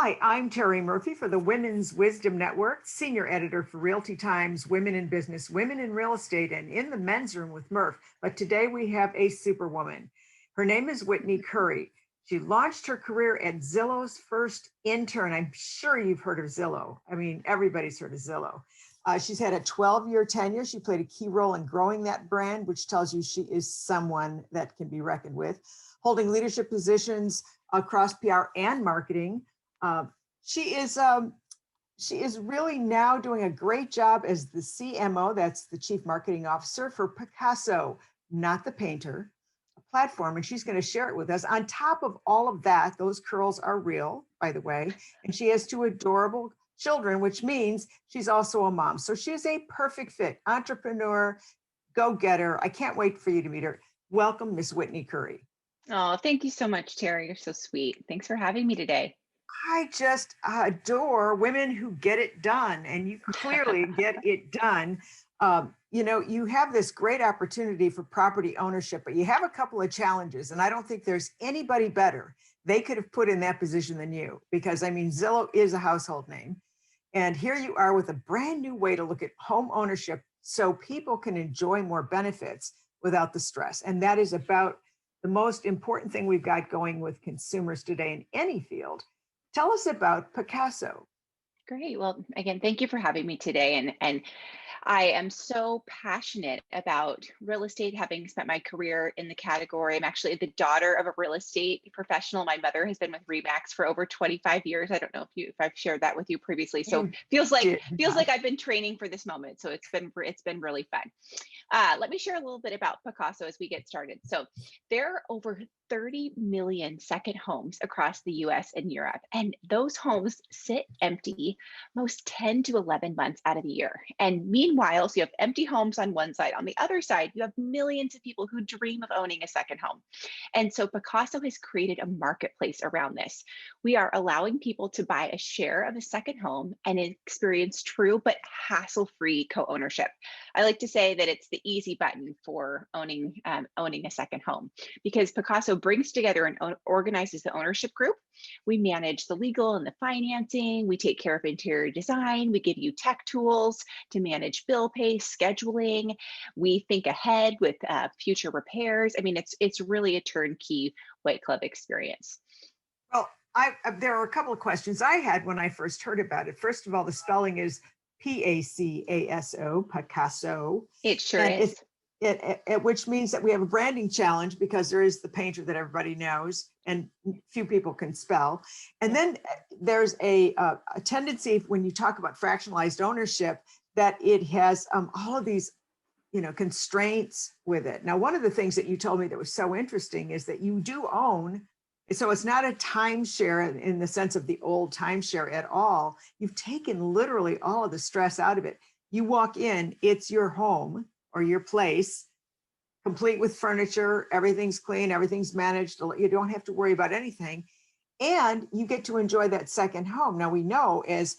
Hi, I'm Terry Murphy for the Women's Wisdom Network, Senior Editor for Realty Times, Women in Business, Women in Real Estate, and in the men's room with Murph. But today we have a superwoman. Her name is Whitney Curry. She launched her career at Zillow's first intern. I'm sure you've heard of Zillow. I mean, everybody's heard of Zillow. She's had a 12-year tenure. She played a key role in growing that brand, which tells you she is someone that can be reckoned with, holding leadership positions across PR and marketing. Uh, she is really now doing a great job as the CMO, that's the Chief Marketing Officer for PACASO, not the painter, a platform, and she's going to share it with us. On top of all of that, those curls are real, by the way, and she has two adorable children, which means she's also a mom. So she is a perfect fit, entrepreneur, go-getter. I can't wait for you to meet her. Welcome, Miss Whitney Curry. Oh, thank you so much, Terry. You're so sweet. Thanks for having me today. I just adore women who get it done, and you clearly get it done. You have this great opportunity for property ownership, but you have a couple of challenges, and I don't think there's anybody better they could have put in that position than you, because I mean, Zillow is a household name. And here you are with a brand new way to look at home ownership so people can enjoy more benefits without the stress. And that is about the most important thing we've got going with consumers today in any field. Tell us about PACASO. Great. Well, again, thank you for having me today. And I am so passionate about real estate, having spent my career in the category. I'm actually the daughter of a real estate professional. My mother has been with Remax for over 25 years. I don't know if I've shared that with you previously. So You feels like did feels not. like I've been training for this moment. So it's been really fun. Let me share a little bit about PACASO as we get started. So there are over 30 million second homes across the US and Europe, and those homes sit empty most 10 to 11 months out of the year. And meanwhile, so you have empty homes on one side. On the other side, you have millions of people who dream of owning a second home. And so PACASO has created a marketplace around this. We are allowing people to buy a share of a second home and experience true but hassle-free co-ownership. I like to say that it's the easy button for owning a second home, because PACASO brings together and organizes the ownership group. We manage the legal and the financing. We take care of interior design. We give you tech tools to manage bill pay, scheduling. We think ahead with future repairs. I mean, it's really a turnkey white glove experience. Well, there are a couple of questions I had when I first heard about it. First of all, the spelling is PACASO, PACASO. It sure And is. which means that we have a branding challenge, because there is the painter that everybody knows and few people can spell. And then there's a tendency when you talk about fractionalized ownership that it has all of these constraints with it. Now, one of the things that you told me that was so interesting is that you do own, so it's not a timeshare in the sense of the old timeshare at all. You've taken literally all of the stress out of it. You walk in, it's your home or your place, complete with furniture, everything's clean, everything's managed. You don't have to worry about anything. And you get to enjoy that second home. Now, we know as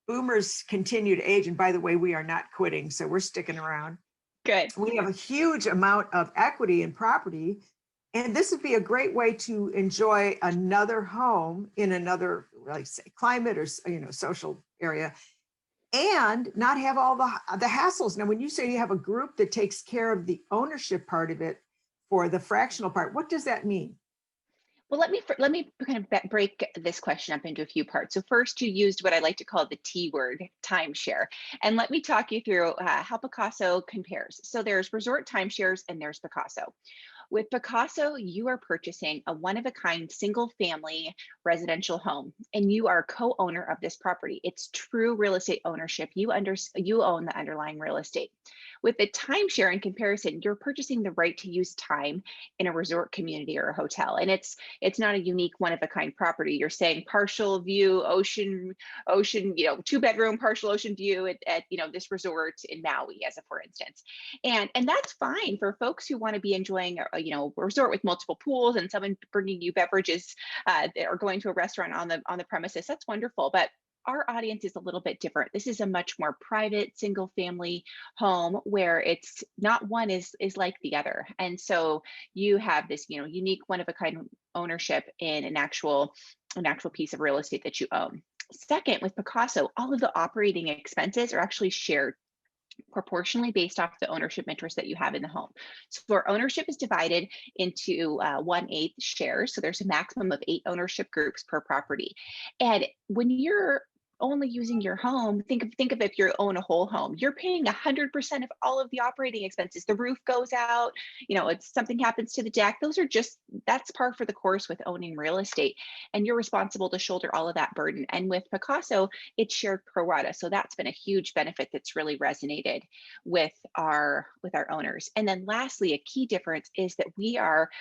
boomers continue to age, and by the way, we are not quitting, so we're sticking around. Good. We have a huge amount of equity in property, and this would be a great way to enjoy another home in another, like, say, climate or social area, and not have all the hassles. Now, when you say you have a group that takes care of the ownership part of it for the fractional part, what does that mean? Well, let me kind of break this question up into a few parts. So first, you used what I like to call the T word, timeshare, and let me talk you through how PACASO compares. So there's resort timeshares and there's PACASO. With PACASO, you are purchasing a one-of-a-kind single-family residential home, and you are co-owner of this property. It's true real estate ownership. You own the underlying real estate. With the timeshare, in comparison, you're purchasing the right to use time in a resort community or a hotel, and it's not a unique one-of-a-kind property. You're saying partial view, ocean, two-bedroom, partial ocean view at this resort in Maui, as a for instance, and that's fine for folks who want to be enjoying a resort with multiple pools and someone bringing you beverages or going to a restaurant on the premises. That's wonderful. But our audience is a little bit different. This is a much more private single family home where it's not one is like the other. And so you have this, unique one of a kind ownership in an actual piece of real estate that you own. Second, with Picasso, all of the operating expenses are actually shared proportionally based off the ownership interest that you have in the home. So our ownership is divided into 1/8 shares. So there's a maximum of 8 ownership groups per property. And when you're only using your home, think of if you own a whole home, you're paying 100% of all of the operating expenses. The roof goes out, it's something happens to the deck. That's par for the course with owning real estate, and you're responsible to shoulder all of that burden. And with Picasso, it's shared pro rata. So that's been a huge benefit that's really resonated with our owners. And then lastly, a key difference is that we are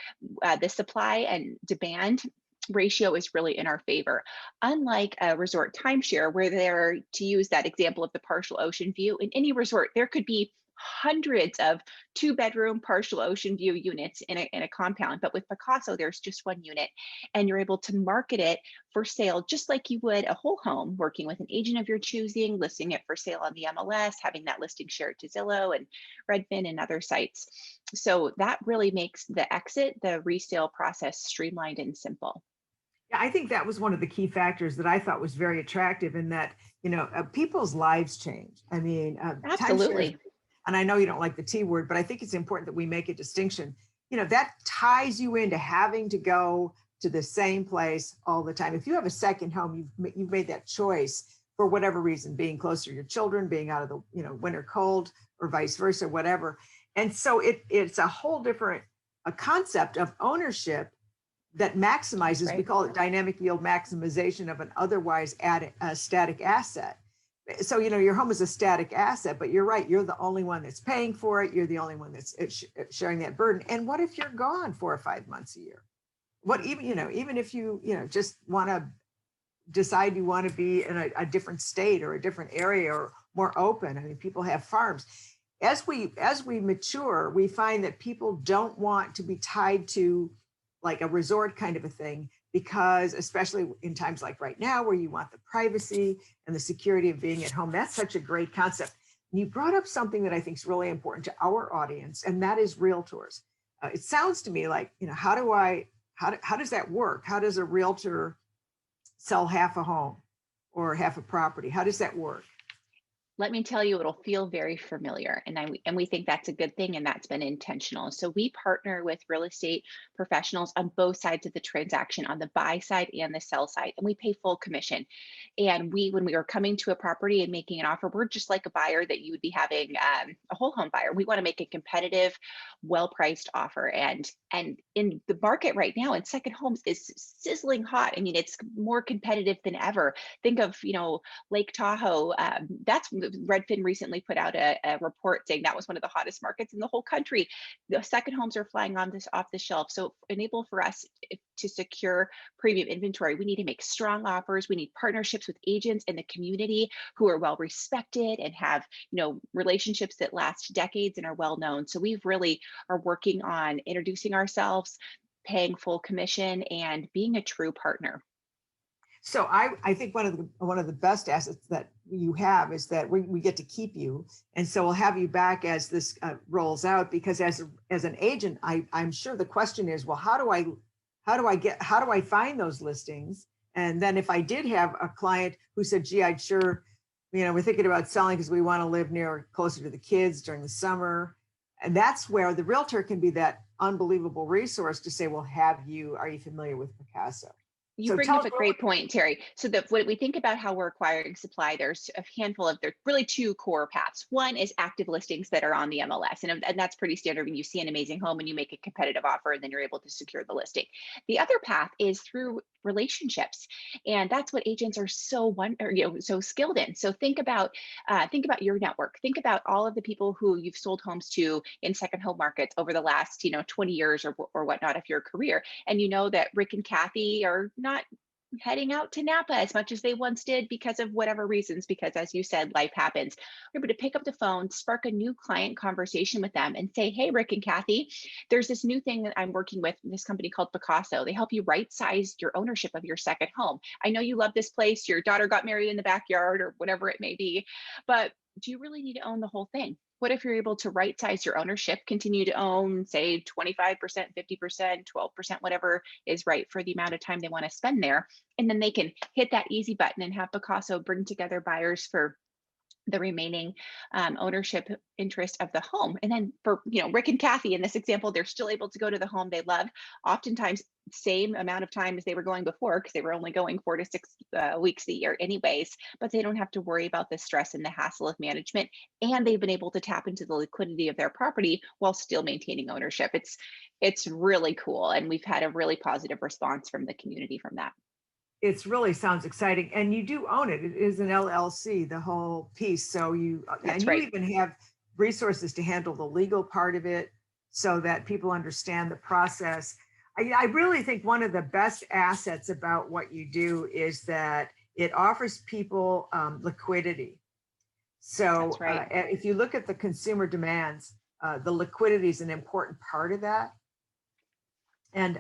the supply and demand ratio is really in our favor. Unlike a resort timeshare, where there, to use that example of the partial ocean view, in any resort, there could be hundreds of 2-bedroom partial ocean view units in a compound. But with Picasso, there's just one unit, and you're able to market it for sale just like you would a whole home, working with an agent of your choosing, listing it for sale on the MLS, having that listing shared to Zillow and Redfin and other sites. So that really makes the resale process streamlined and simple. Yeah, I think that was one of the key factors that I thought was very attractive in that, people's lives change. I mean, timeshares, Absolutely. and I know you don't like the T word, but I think it's important that we make a distinction. That ties you into having to go to the same place all the time. If you have a second home, you've made that choice for whatever reason, being closer to your children, being out of the, winter cold, or vice versa, whatever. And so it's a whole different a concept of ownership that maximizes, we Right. call it dynamic yield maximization of an otherwise static asset. So, your home is a static asset, but you're right. You're the only one that's paying for it. You're the only one that's sharing that burden. And what if you're gone 4 or 5 months a year? What even, even if you, just want to decide you want to be in a different state or a different area or more open. I mean, people have farms. As we mature, we find that people don't want to be tied to like a resort kind of a thing, because especially in times like right now where you want the privacy and the security of being at home, that's such a great concept. And you brought up something that I think is really important to our audience, and that is realtors. It sounds to me like, how does that work? How does a realtor sell half a home or half a property? How does that work? Let me tell you, it'll feel very familiar. And we think that's a good thing, and that's been intentional. So we partner with real estate professionals on both sides of the transaction, on the buy side and the sell side, and we pay full commission. And when we are coming to a property and making an offer, we're just like a buyer that you would be having, a whole home buyer. We want to make a competitive, well-priced offer. And in the market right now, in second homes is sizzling hot. I mean, it's more competitive than ever. Think of, Lake Tahoe. That's Redfin recently put out a report saying that was one of the hottest markets in the whole country. The second homes are flying on this off the shelf. So enable for us to secure premium inventory, we need to make strong offers. We need partnerships with agents in the community who are well respected and have, relationships that last decades and are well known. So we've really are working on introducing ourselves, paying full commission, and being a true partner. So I think one of the best assets that you have is that we get to keep you, and so we'll have you back as this rolls out. Because as an agent, I'm sure the question is, well, how do I find those listings? And then if I did have a client who said, gee, I'd sure, we're thinking about selling because we want to live closer to the kids during the summer, and that's where the realtor can be that unbelievable resource to say, well, are you familiar with Picasso? You So bring tell up us a a little. great point, Terry. So when we think about how we're acquiring supply, there's really two core paths. One is active listings that are on the MLS, and that's pretty standard when you see an amazing home and you make a competitive offer, and then you're able to secure the listing. The other path is through relationships, and that's what agents are so skilled in. So think about your network. Think about all of the people who you've sold homes to in second home markets over the last 20 years or whatnot of your career, and you know that Rick and Kathy are not heading out to Napa as much as they once did because of whatever reasons, because as you said, life happens. We're able to pick up the phone, spark a new client conversation with them and say, hey, Rick and Kathy, there's this new thing that I'm working with, this company called PACASO. They help you right size your ownership of your second home. I know you love this place. Your daughter got married in the backyard or whatever it may be, but do you really need to own the whole thing? What if you're able to right size your ownership, continue to own, say, 25%, 50%, 12%, whatever is right for the amount of time they want to spend there? And then they can hit that easy button and have Picasso bring together buyers for the remaining ownership interest of the home. And then for Rick and Kathy in this example, they're still able to go to the home they love, oftentimes same amount of time as they were going before because they were only going 4 to 6 weeks a year anyways, but they don't have to worry about the stress and the hassle of management. And they've been able to tap into the liquidity of their property while still maintaining ownership. It's really cool. And we've had a really positive response from the community from that. It's really sounds exciting, and you do own it. It is an LLC, the whole piece. So and That's you right. even have resources to handle the legal part of it, so that people understand the process. I really think one of the best assets about what you do is that it offers people liquidity. So That's right. if you look at the consumer demands, the liquidity is an important part of that, and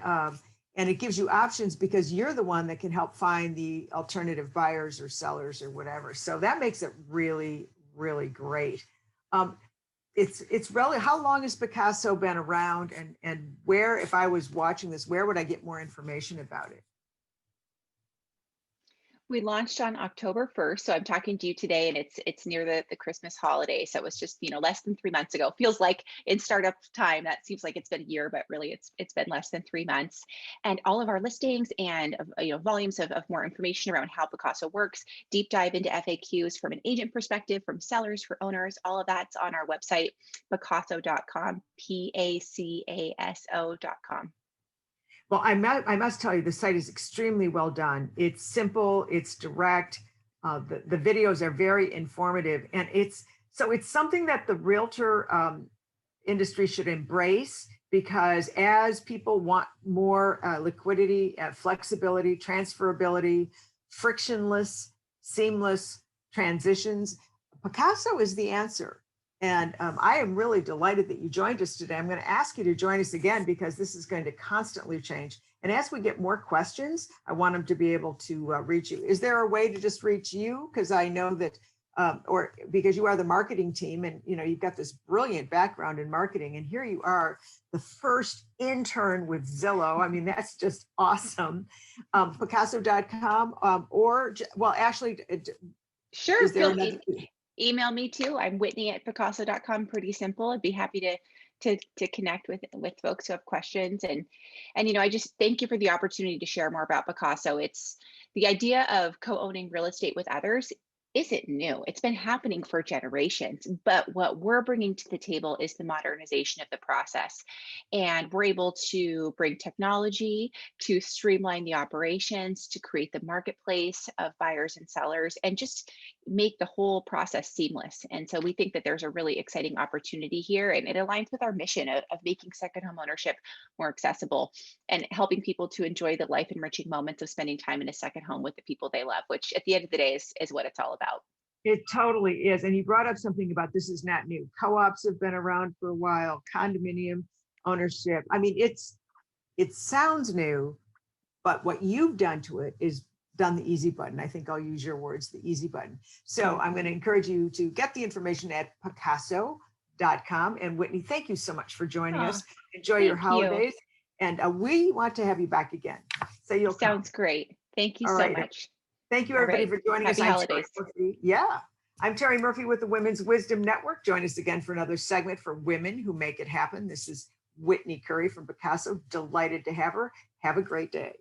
it gives you options because you're the one that can help find the alternative buyers or sellers or whatever. So that makes it really, really great. Um, it's really, how long has Picasso been around, and where, if I was watching this, where would I get more information about it? We launched on October 1st, so I'm talking to you today, and it's near the Christmas holiday. So it was just less than 3 months ago. Feels like in startup time that seems like it's been a year, but really it's been less than 3 months. And all of our listings and volumes of more information around how Picasso works, deep dive into FAQs from an agent perspective, from sellers, for owners, all of that's on our website, Picasso.com, PACASO.com. Well, I must tell you, the site is extremely well done. It's simple, it's direct. The videos are very informative, and it's something that the realtor industry should embrace, because as people want more liquidity, flexibility, transferability, frictionless, seamless transitions, Picasso is the answer. And I am really delighted that you joined us today. I'm going to ask you to join us again because this is going to constantly change. And as we get more questions, I want them to be able to reach you. Is there a way to just reach you? Because I know that, or because you are the marketing team, and you've got this brilliant background in marketing, and here you are, the first intern with Zillow. I mean, that's just awesome. Picasso.com, or, well, actually, Sure. is there another? Email me too. I'm Whitney at Picasso.com. Pretty simple. I'd be happy to connect with folks who have questions. And I just thank you for the opportunity to share more about Picasso. It's the idea of co-owning real estate with others isn't new. It's been happening for generations, but what we're bringing to the table is the modernization of the process. And we're able to bring technology to streamline the operations, to create the marketplace of buyers and sellers, and just make the whole process seamless. And so we think that there's a really exciting opportunity here, and it aligns with our mission of making second home ownership more accessible and helping people to enjoy the life enriching moments of spending time in a second home with the people they love, which at the end of the day is what it's all about. It totally is. And you brought up something about this is not new. Co-ops have been around for a while, condominium ownership. I mean, it sounds new, but what you've done to it is done the easy button. I think I'll use your words, the easy button. So I'm going to encourage you to get the information at Picasso.com. And Whitney, thank you so much for joining us. Enjoy your Thank you. holidays. And we want to have you back again. So you'll come. Sounds great. Thank you All so right. much. Thank you, All everybody, right. for joining us. Happy holidays. Yeah. I'm Terry Murphy with the Women's Wisdom Network. Join us again for another segment for women who make it happen. This is Whitney Curry from Picasso. Delighted to have her. Have a great day.